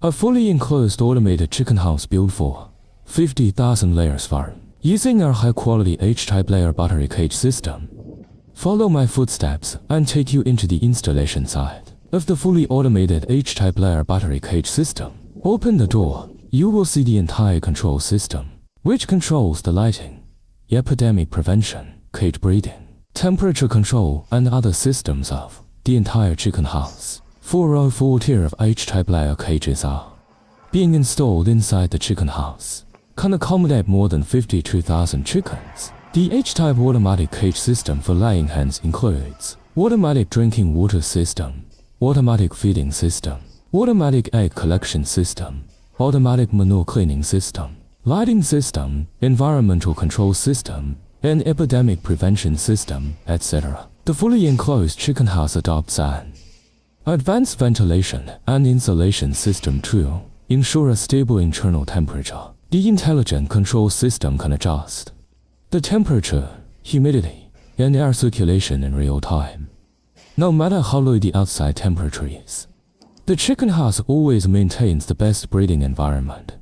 A fully enclosed automated chicken house built for 50,000 layers farm, using our high-quality H-type layer battery cage system. Follow my footsteps and take you into the installation side of the fully automated H-type layer battery cage system. Open the door, you will see the entire control system, which controls the lighting, epidemic prevention, cage breeding, temperature control, and other systems of the entire chicken house. 4 full tier of H-type layer cages are being installed inside the chicken house. Can accommodate more than 52,000 chickens. The H-type automatic cage system for laying hens includes automatic drinking water system, automatic feeding system, automatic egg collection system, automatic manure cleaning system, lighting system, environmental control system, and epidemic prevention system, etc. The fully enclosed chicken house adopts an advanced ventilation and insulation system to ensure a stable internal temperature. The intelligent control system can adjust the temperature, humidity, and air circulation in real time, no matter how low the outside temperature is. The chicken house always maintains the best breeding environment.